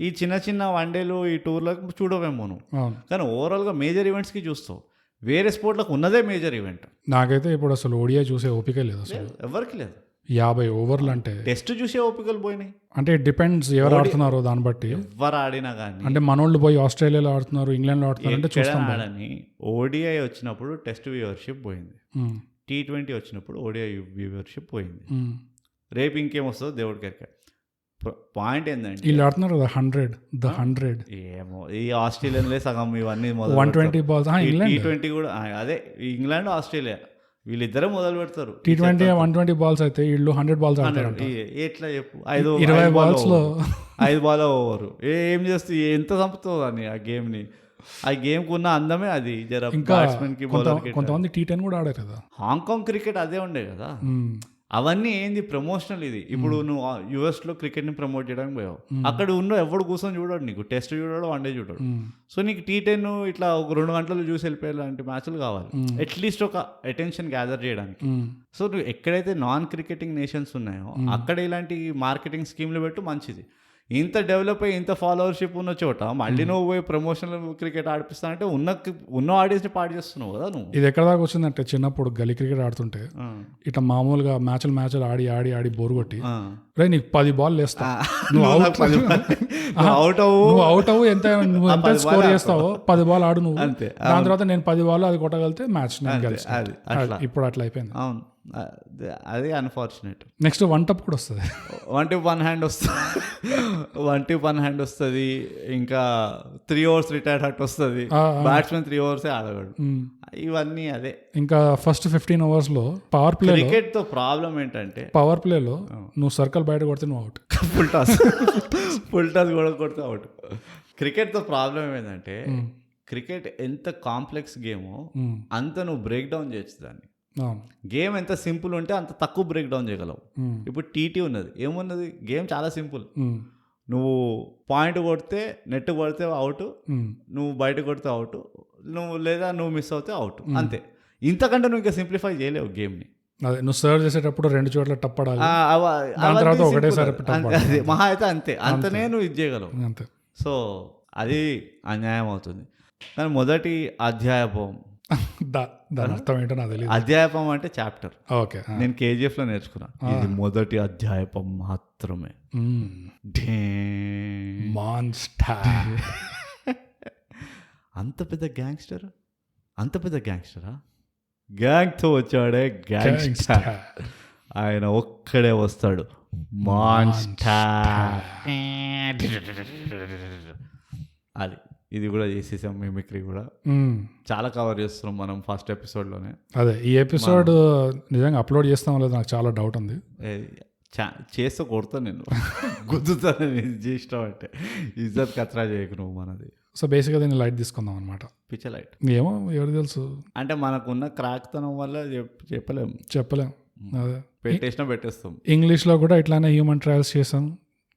ఈ చిన్న చిన్న వన్డేలు ఈ టూర్లకు చూడవేమో నువ్వు, కానీ ఓవరాల్గా మేజర్ ఈవెంట్స్కి చూస్తావు. వేరే స్పోర్ట్లకు ఉన్నదే మేజర్ ఈవెంట్.
నాకైతే ఇప్పుడు అసలు ఓడియా చూసే ఓపిక లేదు అసలు,
ఎవరికి లేదు.
50 ఓవర్లు అంటే
టెస్ట్ చూసే ఓపికలు పోయినాయి.
అంటే డిపెండ్స్ ఎవరు ఆడుతున్నారో దాన్ని బట్టి.
ఎవరు ఆడినా కానీ,
అంటే మనోళ్ళు పోయి ఆస్ట్రేలియాలో ఆడుతున్నారు, ఇంగ్లాండ్లో ఆడుతున్నారు అంటే చూస్తాం.
ఆడని ఓడిఐ వచ్చినప్పుడు టెస్ట్ వ్యూవర్షిప్ పోయింది, T20 వచ్చినప్పుడు ఓడిఐ వ్యూవర్షిప్ పోయింది. రేపు ఇంకేం వస్తుందో దేవుడికి ఎరక. పాయింట్ ఏంటంటే
వీళ్ళు ఆడుతున్నారు కదా 100
ఏమో ఈ ఆస్ట్రేలియన్లే సగం ఇవన్నీ
120 బాల్స్.
T20 కూడా అదే, ఇంగ్లాండ్ ఆస్ట్రేలియా వీళ్ళిద్దరే మొదలు పెడతారు.
T20 120 బాల్స్ అయితే వీళ్ళు 100 బాల్స్ ఆడతారు.
ఎట్లా చెప్పు,
20 బాల్స్ లో
5 బాల్ ఓవర్ ఏం చేస్తూ ఎంత చంపుతావు అని ఆ గేమ్ని. ఆ గేమ్ కు ఉన్న అందమే అది.
ఇంకా కొంతమంది T10 కూడా ఆడారు కదా.
హాంకాంగ్ క్రికెట్ అదే ఉండే కదా. అవన్నీ ఏంది ప్రమోషనల్. ఇది ఇప్పుడు నువ్వు యుఎస్లో క్రికెట్ని ప్రమోట్ చేయడానికి పోయావు, అక్కడ ఉన్న ఎవడు కూర్చొని చూడాడు, నీకు టెస్ట్ చూడాడు, వన్డే చూడాడు. సో నీకు T10 ఇట్లా ఒక 2 గంటలు చూసి వెళ్ళిపోయేలాంటి మ్యాచ్లు కావాలి, అట్లీస్ట్ ఒక అటెన్షన్ గ్యాదర్ చేయడానికి. సో నువ్వు ఎక్కడైతే నాన్ క్రికెటింగ్ నేషన్స్ ఉన్నాయో అక్కడ ఇలాంటి మార్కెటింగ్ స్కీమ్లు పెట్టు, మంచిది. ఇంత డెవలప్ అయ్యి ఇంత ఫాలోవర్షిప్ ఉన్న చోట మళ్ళీ నువ్వు పోయి ప్రమోషనల్ క్రికెట్ ఆడిపిస్తా అంటే ఉన్న ఆడియన్స్ని పాడు చేస్తున్నావు కదా నువ్వు.
ఇది ఎక్కడ దాకా వచ్చిందంటే, చిన్నప్పుడు గల్లీ క్రికెట్ ఆడుతుంటే ఇట్లా మామూలుగా మ్యాచ్లు ఆడి బోర్ కొట్టి రే నీకు 10 బాల్ వేస్తా, నువ్వు అవుట్ అవ్వు, ఎంత స్కోర్ చేస్తావో 10 బాల్ ఆడు నువ్వు, దాని తర్వాత నేను 10 బాల్ అది కొట్టగలితే మ్యాచ్ నేను గెలుస్తాను. ఇప్పుడు అట్లా అయిపోయింది.
అవును, అది అన్ఫార్చునేట్.
నెక్స్ట్ 1 టప్ కూడా వస్తుంది,
1 tip 1 hand వస్తుంది, 1 tip 1 hand వస్తుంది. ఇంకా 3 overs రిటైర్డ్ హట్ వస్తుంది, బ్యాట్స్మెన్ 3 overs ఆడగలడు. ఇవన్నీ అదే.
ఇంకా ఫస్ట్ 15 overs లో పవర్ ప్లే.
క్రికెట్ తో ప్రాబ్లం ఏంటంటే
పవర్ ప్లేలో నువ్వు సర్కిల్ బయట కొడితే నువ్వు అవుట్,
ఫుల్ టాస్ కూడా కొడితే అవుట్. క్రికెట్ తో ప్రాబ్లం ఏంటంటే క్రికెట్ ఎంత కాంప్లెక్స్ గేమో అంత నువ్వు బ్రేక్ డౌన్ చేయొచ్చు దాన్ని. గేమ్ ఎంత సింపుల్ ఉంటే అంత తక్కువ బ్రేక్ డౌన్ చేయగలవు. ఇప్పుడు టీటీ ఉన్నది, ఏమున్నది, గేమ్ చాలా సింపుల్. నువ్వు పాయింట్ కొడితే నెట్ కొడితే అవుట్, నువ్వు బయట కొడితే అవుట్, నువ్వు లేదా నువ్వు మిస్ అవుతే అవుట్, అంతే. ఇంతకంటే నువ్వు ఇంకా సింప్లిఫై చేయలేవు గేమ్ని.
అదే నువ్వు సర్వ్ చేసేటప్పుడు 2 చోట్ల టప్పడాలి, ఒకటేసారి
మహా అయితే అంతే, అంతనే నువ్వు ఇది చేయగలవు అంతే. సో అది అన్యాయం అవుతుంది. కానీ మొదటి అధ్యాయపం,
దాని అర్థం ఏంటో నాకు తెలియదు.
అధ్యాయపం అంటే చాప్టర్.
ఓకే,
నేను KGF లో నేర్చుకున్నా, ఇది మొదటి అధ్యాయపం మాత్రమే. అంత పెద్ద గ్యాంగ్స్టరా, గ్యాంగ్తో వచ్చాడే గ్యాంగ్స్టర్, ఆయన ఒక్కడే వస్తాడు, మాన్స్టర్. అది ఇది కూడా చేసేసాం, మిమిక్రీ కూడా చాలా కవర్ చేస్తున్నాం మనం ఫస్ట్ ఎపిసోడ్లోనే.
అదే ఈ ఎపిసోడ్ నిజంగా అప్లోడ్ చేస్తాం లేదు, నాకు చాలా డౌట్ ఉంది.
చేస్తే కొడతాను నేను, గుద్దుతాను నేను చేసినావు అంటే. ఇజ్జత్ కత్రా చేయకు నువ్వు మనది.
సో బేసిక్గా దీన్ని లైట్ తీసుకుందాం అనమాట.
పిచ్చ లైట్
ఏమో ఎవరు తెలుసు,
అంటే మనకున్న క్రాక్తనం వల్ల చెప్పలేం.
అదే
పెట్టేస్తాం.
ఇంగ్లీష్లో కూడా ఇట్లానే హ్యూమన్ ట్రయల్స్ చేసాం,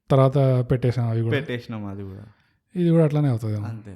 తర్వాత పెట్టేసాం, అవి కూడా
పెట్టేసినాం. అది కూడా
ఇది కూడా అట్లానే అవుతుంది
అంతే.